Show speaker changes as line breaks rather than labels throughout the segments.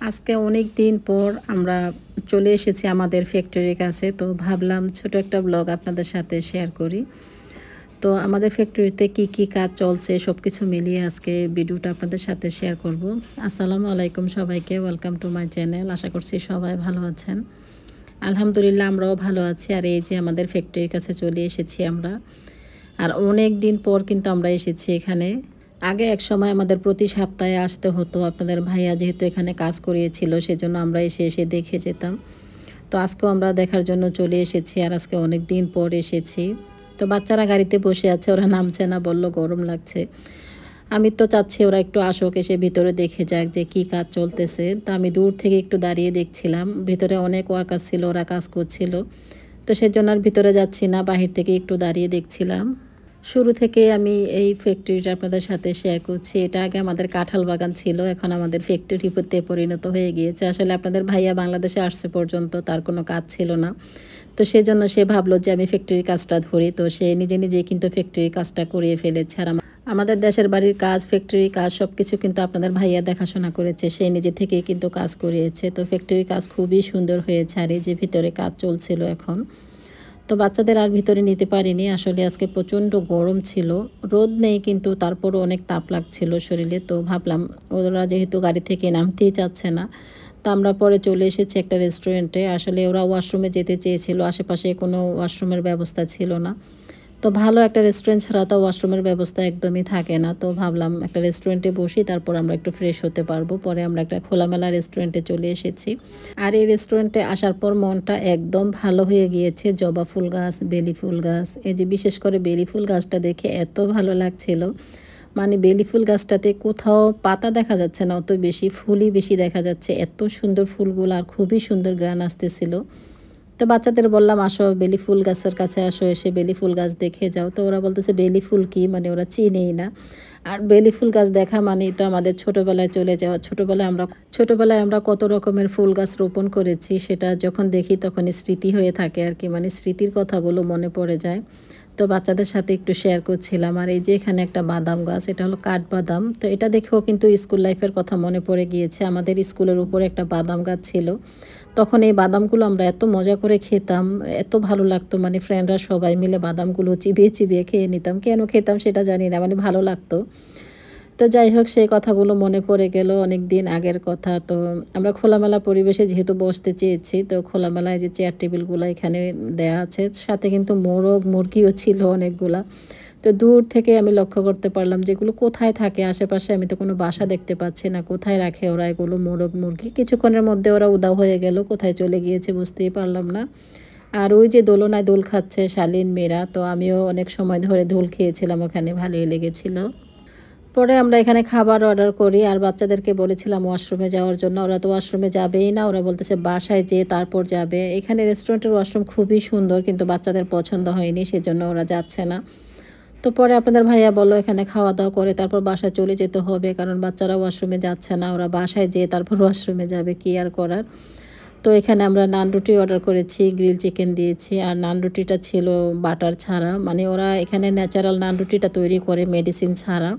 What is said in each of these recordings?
আজকে অনেক দিন পর আমরা চলে এসেছি আমাদের ফ্যাক্টরির কাছে। তো ভাবলাম ছোট একটা ব্লগ আপনাদের সাথে শেয়ার করি। তো আমাদের ফ্যাক্টরিতে কি কাজ চলছে সবকিছু মিলিয়ে আজকে ভিডিওটা আপনাদের সাথে শেয়ার করব। আসসালামু আলাইকুম সবাইকে, ওয়েলকাম টু মাই চ্যানেল। আশা করছি সবাই ভালো আছেন। আলহামদুলিল্লাহ আমরাও ভালো আছি। আর এই যে আমাদের ফ্যাক্টরির কাছে চলে এসেছি আমরা। আর অনেক দিন পর কিন্তু আমরা এসেছি এখানে। আগে এক সময় আমাদের প্রতি সপ্তাহে আসতে হতো, আপনাদের ভাইয়া যেহেতু এখানে কাজ করিয়েছিল সেজন্য আমরা এসে এসে দেখে যেতাম। তো আজকেও আমরা দেখার জন্য চলে এসেছি, আর আজকে অনেক দিন পর এসেছি। তো বাচ্চারা গাড়িতে বসে আছে, ওরা নামছে না, বলল গরম লাগছে। আমি তো চাচ্ছি ওরা একটু আসুক, এসে ভিতরে দেখে যাক যে কি কাজ চলতেছে। তো আমি দূর থেকে একটু দাঁড়িয়ে দেখছিলাম, ভিতরে অনেক ওয়ার্কার ছিল, ওরা কাজ করছিল। তো সেজন্য আর ভিতরে যাচ্ছি না, বাহির থেকে একটু দাঁড়িয়ে দেখছিলাম। শুরু থেকে আমি এই ফ্যাক্টরিটা আপনাদের সাথে শেয়ার করছি। এটা আগে আমাদের কাঁঠাল বাগান ছিল, এখন আমাদের ফ্যাক্টরিতে পরিণত হয়ে গিয়েছে। আসলে আপনাদের ভাইয়া বাংলাদেশে আসছে পর্যন্ত তার কোনো কাজ ছিল না। তো সেই জন্য সে ভাবলো যে আমি ফ্যাক্টরির কাজটা ধরি। তো সে নিজে নিজেই কিন্তু ফ্যাক্টরির কাজটা করিয়ে ফেলেছে। আর আমাদের দেশের বাড়ির কাজ, ফ্যাক্টরির কাজ সব কিছু কিন্তু আপনাদের ভাইয়া দেখাশোনা করেছে, সে নিজে থেকেই কিন্তু কাজ করিয়েছে। তো ফ্যাক্টরির কাজ খুবই সুন্দর হয়েছে। আর এই যে ভিতরে কাজ চলছিল এখন। তো বাচ্চাদের আর ভিতরে নিতে পারিনি, আসলে আজকে প্রচণ্ড গরম ছিল। রোদ নেই কিন্তু তারপরও অনেক তাপ লাগছিল শরীরে। তো ভাবলাম ওরা যেহেতু গাড়ি থেকে নামতেই চাচ্ছে না, তা আমরা পরে চলে এসেছি একটা রেস্টুরেন্টে। আসলে ওরা ওয়াশরুমে যেতে চেয়েছিল, আশেপাশে কোনো ওয়াশরুমের ব্যবস্থা ছিল না। তো ভালো একটা রেস্টুরেন্ট ছাড়া তো ওয়াশরুমের ব্যবস্থা একদমই থাকে না। তো ভাবলাম একটা রেস্টুরেন্টে বসি, তারপর আমরা একটু ফ্রেশ হতে পারবো। পরে আমরা একটা খোলামেলা রেস্টুরেন্টে চলে এসেছি। আর এই রেস্টুরেন্টে আসার পর মনটা একদম ভালো হয়ে গিয়েছে। জবা ফুল গাছ, বেলি ফুল গাছ, এই যে বিশেষ করে বেলি ফুল গাছটা দেখে এত ভালো লাগছিল। মানে বেলি ফুল গাছটাতে কোথাও পাতা দেখা যাচ্ছে না, অত বেশি ফুলই বেশি দেখা যাচ্ছে। এত সুন্দর ফুলগুলো, আর খুবই সুন্দর গ্রান আসতেছিল। তো বাচ্চাদের বললাম আসো বেলি ফুল গাছের কাছে আসো, এসে বেলি ফুল গাছ দেখে যাও। তো ওরা বলতেছে বেলি ফুল কি, মানে ওরা চিনেই না। আর বেলি ফুল গাছ দেখা মানেই তো আমাদের ছোটোবেলায় চলে যাওয়া। ছোটোবেলায় আমরা কত রকমের ফুল গাছ রোপণ করেছি, সেটা যখন দেখি তখনই স্মৃতি হয়ে থাকে আর কি, মানে স্মৃতির কথাগুলো মনে পড়ে যায়। তো বাচ্চাদের সাথে একটু শেয়ার করছিলাম। আর এই যে এখানে একটা বাদাম গাছ, এটা হলো কাঠবাদাম। তো এটা দেখেও কিন্তু স্কুল লাইফের কথা মনে পড়ে গিয়েছে। আমাদের স্কুলের উপরে একটা বাদাম গাছ ছিল, তখন এই বাদামগুলো আমরা এত মজা করে খেতাম, এত ভালো লাগতো। মানে ফ্রেন্ডরা সবাই মিলে বাদামগুলো চিবিয়ে চিবিয়ে খেয়ে নিতাম। কেন খেতাম সেটা জানি না, মানে ভালো লাগতো। তো যাই হোক, সেই কথাগুলো মনে পড়ে গেল, অনেক দিন আগের কথা। তো আমরা খোলামেলা পরিবেশে যেহেতু বসতে চেয়েছি, তো খোলামেলায় যে চেয়ার টেবিলগুলো এখানে দেয়া আছে, সাথে কিন্তু মোরগ মুরগিও ছিল অনেকগুলা। তো দূর থেকে আমি লক্ষ্য করতে পারলাম যেগুলো কোথায় থাকে আশেপাশে, আমি তো কোনো বাসা দেখতে পাচ্ছি না। কোথায় রাখে ওরা এগুলো মোরগ মুরগি? কিছুক্ষণের মধ্যে ওরা উধাও হয়ে গেল, কোথায় চলে গিয়েছে বুঝতেই পারলাম না। আর ওই যে দোলনায় দোল খাচ্ছে শালীন মেয়েরা, তো আমিও অনেক সময় ধরে দোল খেয়েছিলাম ওখানে, ভালোই লেগেছিল। পরে আমরা এখানে খাবার অর্ডার করি, আর বাচ্চাদেরকে বলেছিলাম ওয়াশরুমে যাওয়ার জন্য। ওরা তো ওয়াশরুমে যাবেই না, ওরা বলতেছে বাসায় যেয়ে তারপর যাবে। এখানে রেস্টুরেন্টের ওয়াশরুম খুবই সুন্দর, কিন্তু বাচ্চাদের পছন্দ হয়নি, সেজন্য ওরা যাচ্ছে না। তো পরে আপনাদের ভাইয়া বলল এখানে খাওয়া দাওয়া করে তারপর বাসায় চলে যেতে হবে, কারণ বাচ্চারা ওয়াশরুমে যাচ্ছে না, ওরা বাসায় যেয়ে তারপর ওয়াশরুমে যাবে, কি আর করার। তো এখানে আমরা নান রুটি অর্ডার করেছি, গ্রিল চিকেন দিয়েছি। আর নান রুটিটা ছিল বাটার ছাড়া, মানে ওরা এখানে ন্যাচারাল নান রুটিটা তৈরি করে মেডিসিন ছাড়া।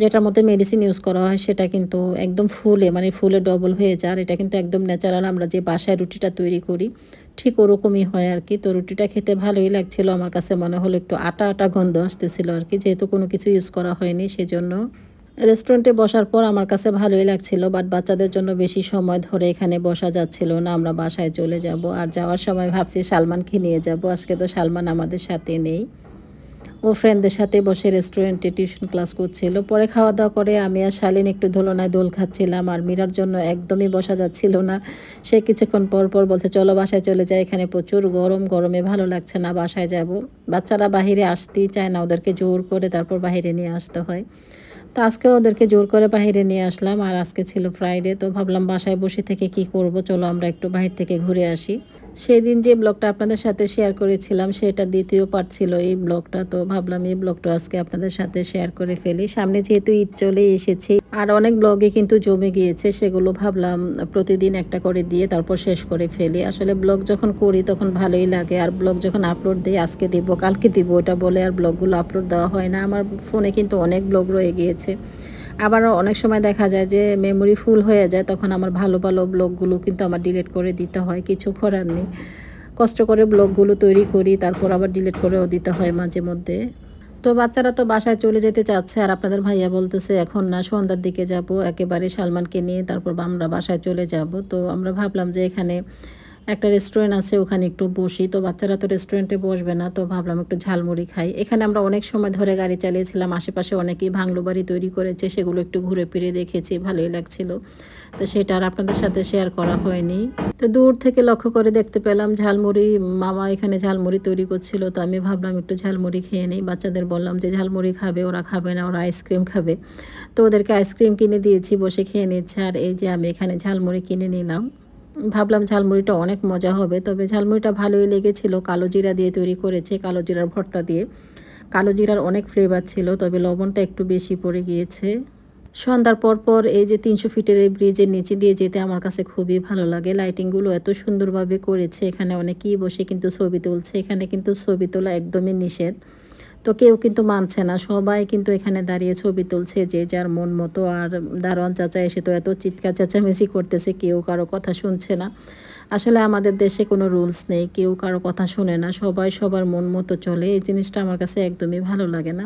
যেটার মধ্যে মেডিসিন ইউজ করা হয় সেটা কিন্তু একদম ফুলে, মানে ফুলে ডবল হয়ে যায়। আর এটা কিন্তু একদম ন্যাচারাল, আমরা যে বাসায় রুটিটা তৈরি করি ঠিক ওরকমই হয় আর কি। তো রুটিটা খেতে ভালোই লাগছিল, আমার কাছে মনে হলো একটু আটা আটা গন্ধ আসতেছিল আর কি, যেহেতু কোনো কিছু ইউজ করা হয়নি সেজন্য। রেস্টুরেন্টে বসার পর আমার কাছে ভালোই লাগছিল, বাট বাচ্চাদের জন্য বেশি সময় ধরে এখানে বসা যাচ্ছিল না। আমরা বাসায় চলে যাব, আর যাওয়ার সময় ভাবছি সালমানকে নিয়ে যাব। আজকে তো সালমান আমাদের সাথে নেই, ও ফ্রেন্ডদের সাথে বসে রেস্টুরেন্টে টিউশন ক্লাস করছিল। পরে খাওয়া দাওয়া করে আমি আর শালীন একটু দোলনায় দোল খাচ্ছিলাম। আর মীরার জন্য একদমই বসা যাচ্ছিল না, সে কিছুক্ষণ পর পর বলছে চলো বাসায় চলে যায়, এখানে প্রচুর গরম, গরমে ভালো লাগছে না, বাসায় যাব। বাচ্চারা বাহিরে আসতেই চায় না, ওদেরকে জোর করে তারপর বাহিরে নিয়ে আসতে হয়। তো আজকে ওদেরকে জোর করে বাহিরে নিয়ে আসলাম। আর আজকে ছিল ফ্রাইডে, তো ভাবলাম বাসায় বসে থেকে কি করব, চলো আমরা একটু বাহির থেকে ঘুরে আসি। সেদিন যে ব্লগটা আপনাদের সাথে শেয়ার করেছিলাম সেটা দ্বিতীয় পার্ট ছিল এই ব্লগটা। তো ভাবলাম এই ব্লগটা আজকে আপনাদের সাথে শেয়ার করে ফেলি। সামনে যেহেতু ঈদ চলে এসেছে, আর অনেক ব্লগে কিন্তু জমে গিয়েছে, সেগুলো ভাবলাম প্রতিদিন একটা করে দিয়ে তারপর শেষ করে ফেলি। আসলে ব্লগ যখন করি তখন ভালোই লাগে, আর ব্লগ যখন আপলোড দিই আজকে দিব কালকে দিব ওটা বলে আর ব্লগগুলো আপলোড দেওয়া হয় না। আমার ফোনে কিন্তু অনেক ব্লগ রয়ে গিয়েছে, আবারও অনেক সময় দেখা যায় যে মেমোরি ফুল হয়ে যায়, তখন আমার ভালো ভালো ব্লগগুলো কিন্তু আমার ডিলিট করে দিতে হয়, কিছু করার নেই। কষ্ট করে ব্লগগুলো তৈরি করি, তারপর আবার ডিলিট করেও দিতে হয় মাঝে মধ্যে। তো বাচ্চারা তো বাসায় চলে যেতে চাচ্ছে, আর আপনাদের ভাইয়া বলতেছে এখন না, সন্ধ্যার দিকে যাব একেবারে সালমানকে নিয়ে, তারপর আমরা বাসায় চলে যাব। তো আমরা ভাবলাম যে এখানে একটা রেস্টুরেন্ট আছে, ওখানে একটু বসি। তো বাচ্চারা তো রেস্টুরেন্টে বসবে না, তো ভাবলাম একটু ঝালমুড়ি খাই। এখানে আমরা অনেক সময় ধরে গাড়ি চালিয়েছিলাম, আশেপাশে অনেকেই ভাঙলো বাড়ি তৈরি করেছে, সেগুলো একটু ঘুরে ফিরে দেখেছি, ভালোই লাগছিল। তো সেটা আর আপনাদের সাথে শেয়ার করা হয়নি। তো দূর থেকে লক্ষ্য করে দেখতে পেলাম ঝালমুড়ি, মামা এখানে ঝালমুড়ি তৈরি করছিল। তো আমি ভাবলাম একটু ঝালমুড়ি খেয়ে নিই। বাচ্চাদের বললাম যে ঝালমুড়ি খাবে, ওরা খাবে না, ওরা আইসক্রিম খাবে। তো ওদেরকে আইসক্রিম কিনে দিয়েছি, বসে খেয়ে নিচ্ছে। আর এই যে আমি এখানে ঝালমুড়ি কিনে নিলাম, ভাবলাম ঝালমুড়িটা অনেক মজা হবে। তবে ঝালমুড়িটা ভালোই লেগেছিল, কালো জিরা দিয়ে তৈরি করেছে, কালো জিরার ভর্তা দিয়ে। কালো জিরার অনেক ফ্লেভার ছিল, তবে লবণটা একটু বেশি পড়ে গিয়েছে। সন্ধ্যার পর এই যে 300 ফিটের এই ব্রিজের নিচে দিয়ে যেতে আমার কাছে খুবই ভালো লাগে। লাইটিংগুলো এত সুন্দরভাবে করেছে, এখানে অনেকেই বসে কিন্তু ছবি তুলছে। এখানে কিন্তু ছবি তোলা একদমই নিষেধ, তো কেউ কিন্তু মানছে না, সবাই কিন্তু এখানে দাঁড়িয়ে ছবি তুলছে যে যার মন মতো। আর দারোয়ান চাচা এসে তো এত চিৎকার চেঁচামেচি করতেছে, কেউ কারো কথা শুনছে না। আসলে আমাদের দেশে কোনো রুলস নেই, কেউ কারো কথা শুনে না, সবাই সবার মন মতো চলে। এই জিনিসটা আমার কাছে একদমই ভালো লাগে না।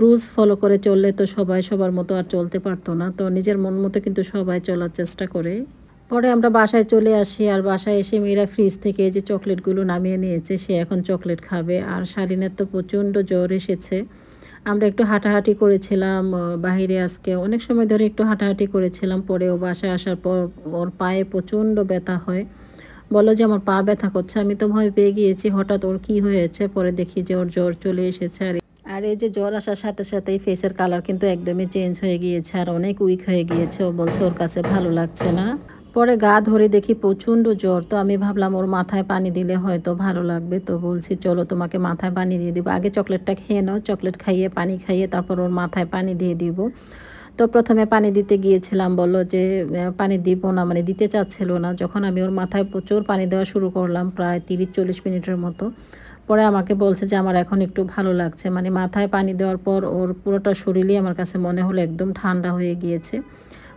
রুলস ফলো করে চললে তো সবাই সবার মতো আর চলতে পারতো না, তো নিজের মন মতো কিন্তু সবাই চলার চেষ্টা করে। পরে আমরা বাসায় চলে আসি, আর বাসায় এসে মেয়েরা ফ্রিজ থেকে যে চকলেটগুলো নামিয়ে নিয়েছে, সে এখন চকলেট খাবে। আর শালিনের তো প্রচণ্ড জ্বর এসেছে। আমরা একটু হাঁটাহাঁটি করেছিলাম বাহিরে, আজকে অনেক সময় ধরে একটু হাঁটাহাঁটি করেছিলাম। পরে ও বাসায় আসার পর ওর পায়ে প্রচণ্ড ব্যথা হয়, বলো যে আমার পা ব্যথা করছে। আমি তো ভয় পেয়ে গিয়েছি, হঠাৎ ওর কী হয়েছে। পরে দেখি যে ওর জ্বর চলে এসেছে। আর এই যে জ্বর আসার সাথে সাথেই ফেসের কালার কিন্তু একদমই চেঞ্জ হয়ে গিয়েছে, আর অনেক উইক হয়ে গিয়েছে। ও বলছে ওর কাছে ভালো লাগছে না। পরে গা ধরে দেখি প্রচণ্ড জ্বর, তো আমি ভাবলাম ওর মাথায় পানি দিলে হয়তো ভালো লাগবে। তো বলছি চলো তোমাকে মাথায় পানি দিয়ে দিব, আগে চকলেটটা খেয়ে নাও, চকলেট খাইয়ে পানি খাইয়ে তারপর ওর মাথায় পানি দিয়ে দিব। তো প্রথমে পানি দিতে গিয়েছিলাম, বললো যে পানি দিব না, মানে দিতে চাচ্ছিল না। যখন আমি ওর মাথায় প্রচুর পানি দেওয়া শুরু করলাম, প্রায় 30-40 মিনিটের মতো, পরে আমাকে বলছে যে আমার এখন একটু ভালো লাগছে। মানে মাথায় পানি দেওয়ার পর ওর পুরোটা শরীরই আমার কাছে মনে হলো একদম ঠান্ডা হয়ে গিয়েছে।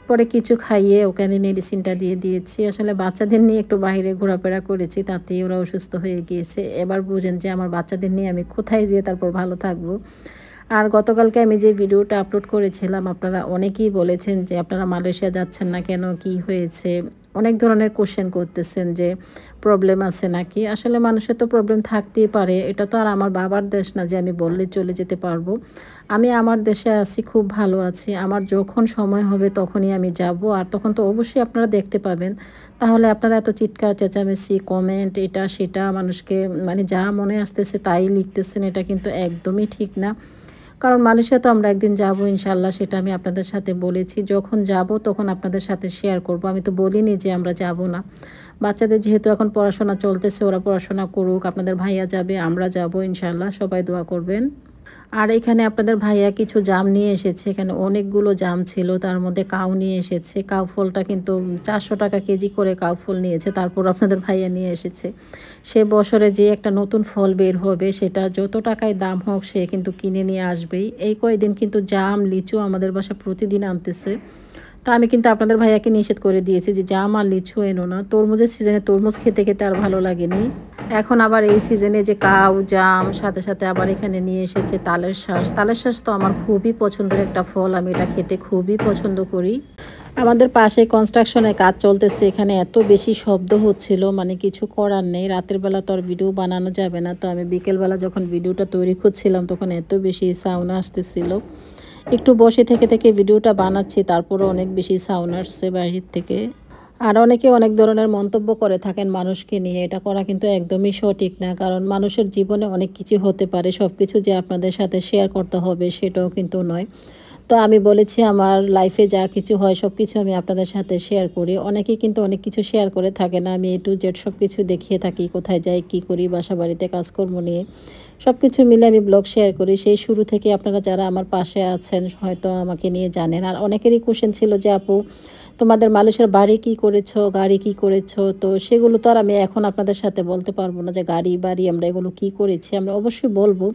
পরে কিছু খাইয়ে ওকে আমি মেডিসিনটা দিয়ে দিয়েছি। আসলে বাচ্চাদের নিয়ে একটু বাইরে ঘোরাফেরা করেছি, তাতেই ওরা অসুস্থ হয়ে গিয়েছে। এবার বুঝেন যে আমার বাচ্চাদের নিয়ে আমি কোথায় যেয়ে তারপর ভালো থাকবো। আর গতকালকে আমি যে ভিডিওটা আপলোড করেছিলাম, আপনারা অনেকেই বলেছেন যে আপনারা মালয়েশিয়া যাচ্ছেন না কেন, কি হয়েছে, অনেক ধরনের কোশ্চেন করতেছেন যে প্রবলেম আছে নাকি। আসলে মানুষের তো প্রবলেম থাকতেই পারে, এটা তো আর আমার বাবার দেশ না যে আমি বললে চলে যেতে পারবো। আমি আমার দেশে আছি, খুব ভালো আছি। আমার যখন সময় হবে তখনই আমি যাব, আর তখন তো অবশ্যই আপনারা দেখতে পাবেন। তাহলে আপনারা এত চিৎকার চেঁচামেচি কমেন্ট এটা সেটা মানুষকে মানে যা মনে আসতেছে তাই লিখতেছেন, এটা কিন্তু একদমই ঠিক না। কারণ মালয়েশিয়া তো আমরা একদিন যাব ইনশাল্লাহ, সেটা আমি আপনাদের সাথে বলেছি। যখন যাব তখন আপনাদের সাথে শেয়ার করব, আমি তো বলিনি যে আমরা যাব না। বাচ্চাদের যেহেতু এখন পড়াশোনা চলতেছে, ওরা পড়াশোনা করুক, আপনাদের ভাইয়া যাবে, আমরা যাব ইনশাল্লাহ, সবাই দোয়া করবেন। আর এখানে আপনাদের ভাইয়া কিছু জাম নিয়ে এসেছে, এখানে অনেকগুলো জাম ছিল, তার মধ্যে কাউ নিয়ে এসেছে। কাউ ফলটা কিন্তু 400 টাকা কেজি করে কাউ ফল নিয়েছে, তারপর আপনাদের ভাইয়া নিয়ে এসেছে। সে বছরে যে একটা নতুন ফল বের হবে, সেটা যত টাকায় দাম হোক সে কিন্তু কিনে নিয়ে আসবেই। এই কয়েকদিন কিন্তু জাম লিচু আমাদের বাসা প্রতিদিন আনতেছে। তো আমি কিন্তু আপনাদের ভাইয়াকে নিষেধ করে দিয়েছি যে জাম আর লিচু এনো না, তরমুজের সিজনে তরমুজ খেতে খেতে আর ভালো লাগেনি। এখন আবার এই সিজনে যে কাউ জাম, সাথে সাথে আবার এখানে নিয়ে এসেছে তালের শাঁস। তালের শাঁস তো আমার খুবই পছন্দের একটা ফল, আমি এটা খেতে খুবই পছন্দ করি। আমাদের পাশে কনস্ট্রাকশনের কাজ চলতেছে, এখানে এত বেশি শব্দ হচ্ছিল, মানে কিছু করার নেই। রাতের বেলা তো আর ভিডিও বানানো যাবে না, তো আমি বিকেলবেলা যখন ভিডিওটা তৈরি করছিলাম তখন এত বেশি সাউন্ড আসতেছিল। একটু বসে থেকে থেকে ভিডিওটা বানাচ্ছি, তারপরে অনেক বেশি সাউন্ড আসছে বাহির থেকে। আর অনেকে অনেক ধরনের মন্তব্য করে থাকেন মানুষকে নিয়ে, এটা করা কিন্তু একদমই সঠিক না। কারণ মানুষের জীবনে অনেক কিছু হতে পারে, সব কিছু যে আপনাদের সাথে শেয়ার করতে হবে সেটাও কিন্তু নয়। তো আমি বলেছি আমার লাইফে যা কিছু হয় সব কিছু আমি আপনাদের সাথে শেয়ার করি। অনেকেই কিন্তু অনেক কিছু শেয়ার করে থাকে না, আমি A to Z সব কিছু দেখিয়ে থাকি, কোথায় যাই, কী করি, বাসা বাড়িতে কাজকর্ম নিয়ে সব কিছু মিলে আমি ব্লগ শেয়ার করি। সেই শুরু থেকে আপনারা যারা আমার পাশে আছেন হয়তো আমাকে নিয়ে জানেন। আর অনেকেরই কোশ্চেন ছিল যে আপু তোমাদের মানুষের বাড়ি কি করেছো, গাড়ি কি করেছো, তো সেগুলো তো আর আমি এখন আপনাদের সাথে বলতে পারবো না যে গাড়ি বাড়ি আমরা এগুলো কি করেছি। আমরা অবশ্যই বলবো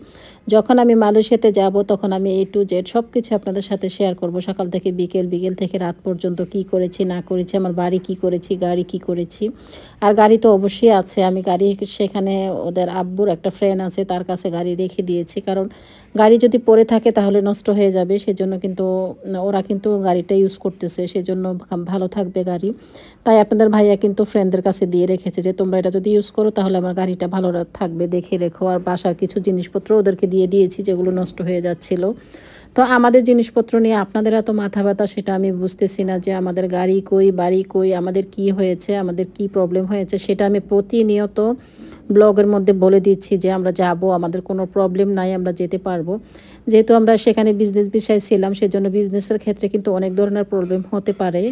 যখন আমি মালয়েশিয়াতে যাব, তখন আমি A to Z সব কিছু আপনাদের সাথে শেয়ার করব। সকাল থেকে বিকেল, বিকেল থেকে রাত পর্যন্ত কি করেছি না করেছি, আমার বাড়ি কি করেছি, গাড়ি কি করেছি। আর গাড়ি তো অবশ্যই আছে, আমি গাড়ি সেখানে ওদের আব্বুর একটা ফ্রেন্ড আছে, তার কাছে গাড়ি রেখে দিয়েছি, কারণ গাড়ি যদি পড়ে থাকে তাহলে নষ্ট হয়ে যাবে। সেজন্য কিন্তু ওরা কিন্তু গাড়িটা ইউজ করতেছে, সেজন্য ভালো থাকবে গাড়ি। তাই আপনাদের ভাইয়া কিন্তু ফ্রেন্ডদের কাছে দিয়ে রেখেছে যে তোমরা এটা যদি ইউজ করো তাহলে আমার গাড়িটা ভালো থাকবে, দেখে রেখো। আর বাসার কিছু জিনিসপত্র ওদেরকে দিয়ে দিয়েছি যেগুলো নষ্ট হয়ে যাচ্ছিল। তো আমাদের জিনিসপত্র নিয়ে আপনাদের এত মাথা ব্যথা সেটা আমি বুঝতেছি না, যে আমাদের গাড়ি কই, বাড়ি কই, আমাদের কি হয়েছে, আমাদের কি প্রবলেম হয়েছে, সেটা আমি প্রতিনিয়ত ব্লগের মধ্যে বলে দিচ্ছি যে আমরা যাব, আমাদের কোনো প্রবলেম নাই, আমরা যেতে পারবো। যেহেতু আমরা সেখানে বিজনেস বিষয় ছিলাম, সেজন্য বিজনেসের ক্ষেত্রে কিন্তু অনেক ধরনের প্রবলেম হতে পারে।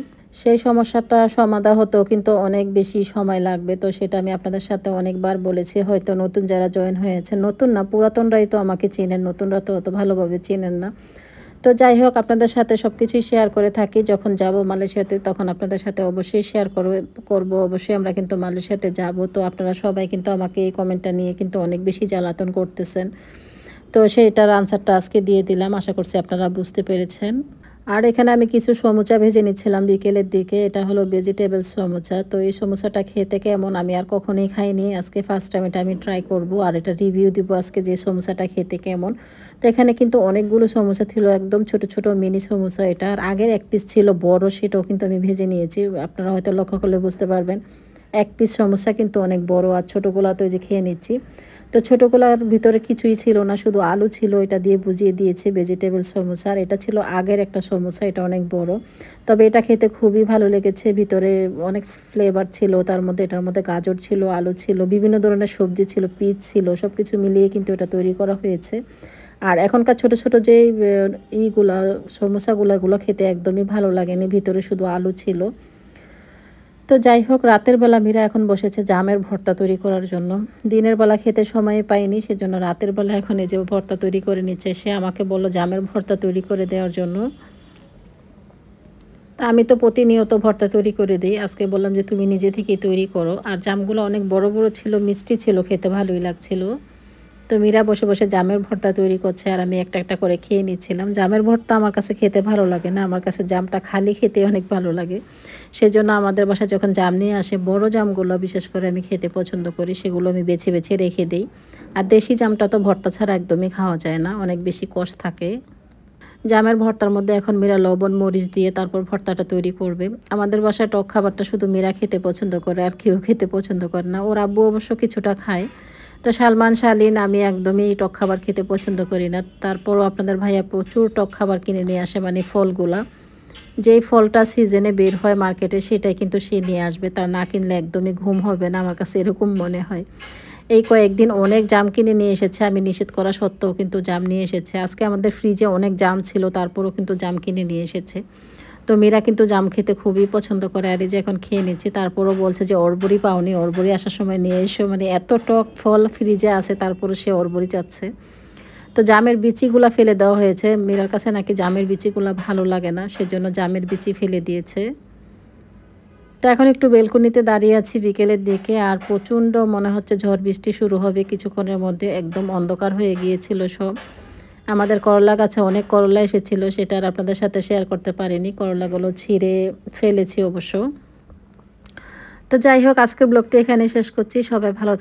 সেই সমস্যাটা সমাধান হতেও কিন্তু অনেক বেশি সময় লাগবে। তো সেটা আমি আপনাদের সাথে অনেকবার বলেছি, হয়তো নতুন যারা জয়েন হয়েছে, নতুন না পুরাতনরাই তো আমাকে চেনেন, নতুনরা তো অত ভালোভাবে চেনেন না। তো যাই হোক, আপনাদের সাথে সব কিছুই শেয়ার করে থাকি। যখন যাব মালয়েশিয়াতে তখন আপনাদের সাথে অবশ্যই শেয়ার করব। অবশ্যই আমরা কিন্তু মালয়েশিয়াতে যাব। তো আপনারা সবাই কিন্তু আমাকে এই কমেন্টটা নিয়ে কিন্তু অনেক বেশি জ্বালাতন করতেছেন। তো সেইটার আনসারটা আজকে দিয়ে দিলাম, আশা করছি আপনারা বুঝতে পেরেছেন। আর এখানে আমি কিছু সমুচা ভেজে নিচ্ছিলাম বিকেলের দিকে। এটা হলো ভেজিটেবল সমুচা। তো এই সমুচাটা খেতে কেমন আমি আর কখনোই খাইনি, আজকে ফার্স্ট টাইম এটা আমি ট্রাই করব। আর এটা রিভিউ দিব আজকে যে সমুচাটা খেতে কেমন। তো এখানে কিন্তু অনেকগুলো সমুচা ছিল, একদম ছোট ছোট মিনি সমুচা এটা। আর আগের এক পিস ছিল বড়, সেটাও কিন্তু আমি ভেজে নিয়েছি। আপনারা হয়তো লক্ষ্য করলে বুঝতে পারবেন এক পিস সমোসা কিন্তু অনেক বড়, আর ছোটোগুলা তো এই যে খেয়ে নিচ্ছি। তো ছোটোগুলার ভিতরে কিছুই ছিল না, শুধু আলু ছিল, এটা দিয়ে বুঝিয়ে দিয়েছি ভেজিটেবল সমোসা। আর এটা ছিল আগের একটা সমোসা, এটা অনেক বড়। তবে এটা খেতে খুবই ভালো লেগেছে, ভিতরে অনেক ফ্লেভার ছিল, তার মধ্যে এটার মধ্যে গাজর ছিল, আলু ছিল, বিভিন্ন ধরনের সবজি ছিল, পিস ছিল, সব কিছু মিলিয়ে কিন্তু এটা তৈরি করা হয়েছে। আর এখনকার ছোট ছোট যে ইগুলা সমোসাগুলো খেতে একদমই ভালো লাগেনি, ভিতরে শুধু আলু ছিল। তো যাই হোক, রাতের বেলা মীরা এখন বসেছে জামের ভর্তা তৈরি করার জন্য। দিনের বেলা খেতে সময় পাইনি, সেজন্য রাতের বেলা এখন এই যে ভর্তা তৈরি করে নিচ্ছে। সে আমাকে বলল জামের ভর্তা তৈরি করে দেওয়ার জন্য। তা আমি তো প্রতিনিয়ত ভর্তা তৈরি করে দিই, আজকে বললাম যে তুমি নিজে থেকেই তৈরি করো। আর জামগুলো অনেক বড় বড় ছিল, মিষ্টি ছিল, খেতে ভালোই লাগছিল। তো মীরা বসে বসে জামের ভর্তা তৈরি করছে, আর আমি একটা একটা করে খেয়ে নিচ্ছিলাম। জামের ভর্তা আমার কাছে খেতে ভালো লাগে না, আমার কাছে জামটা খালি খেতে অনেক ভালো লাগে। সেজন্য আমাদের বাসায় যখন জাম নিয়ে আসে, বড় জামগুলো বিশেষ করে আমি খেতে পছন্দ করি, সেগুলো আমি বেছে বেছে রেখে দিই। আর দেশি জামটা তো ভর্তা ছাড়া একদমই খাওয়া যায় না, অনেক বেশি কষ থাকে। জামের ভর্তার মধ্যে এখন মীরা লবণ মরিচ দিয়ে তারপর ভর্তাটা তৈরি করবে। আমাদের বাসায় টক খাবারটা শুধু মীরা খেতে পছন্দ করে, আর কেউ খেতে পছন্দ করে না। ওর আব্বু অবশ্য কিছুটা খায়। তো সালমান শালীন আমি একদমই টক খাবার খেতে পছন্দ করি না। তারপরও আপনাদের ভাইয়া প্রচুর টক খাবার কিনে নিয়ে আসে, মানে ফলগুলা। যেই ফলটা সিজনে বের হয় মার্কেটে সেটাই কিন্তু সে নিয়ে আসবে, তার না কিনলে একদমই ঘুম হবে না, আমার কাছে এরকম মনে হয়। এই কয়েকদিন অনেক জাম কিনে নিয়ে এসেছে, আমি নিষেধ করা সত্ত্বেও কিন্তু জাম নিয়ে এসেছে। আজকে আমাদের ফ্রিজে অনেক জাম ছিল, তারপরও কিন্তু জাম কিনে নিয়ে এসেছে। তো মীরা কিন্তু জাম খেতে খুবই পছন্দ করে, আর এই যে এখন খেয়ে নিচ্ছি। তারপরও বলছে যে অরবরি পাওনি, অরবরি আসার সময় নিয়ে এসো, মানে এত টক ফল ফ্রিজে আছে তারপরও সে অরবরি চাচ্ছে। তো জামের বিচিগুলা ফেলে দেওয়া হয়েছে, মীরার কাছে নাকি জামের বিচিগুলা ভালো লাগে না, সেজন্য জামের বিচি ফেলে দিয়েছে। তো এখন একটু বেলকনিতে দাঁড়িয়ে আছি বিকেলের দিকে, আর প্রচণ্ড মনে হচ্ছে ঝড় বৃষ্টি শুরু হবে কিছুক্ষণের মধ্যে, একদম অন্ধকার হয়ে গিয়েছিল সব। আমাদের করলা গাছে অনেক করলা এসেছিল, সেটা আর আপনাদের সাথে শেয়ার করতে পারিনি, করলাগুলো ছিঁড়ে ফেলেছি অবশ্য। তো যাই হোক, আজকের ব্লগটি এখানে শেষ করছি। সবাই ভালো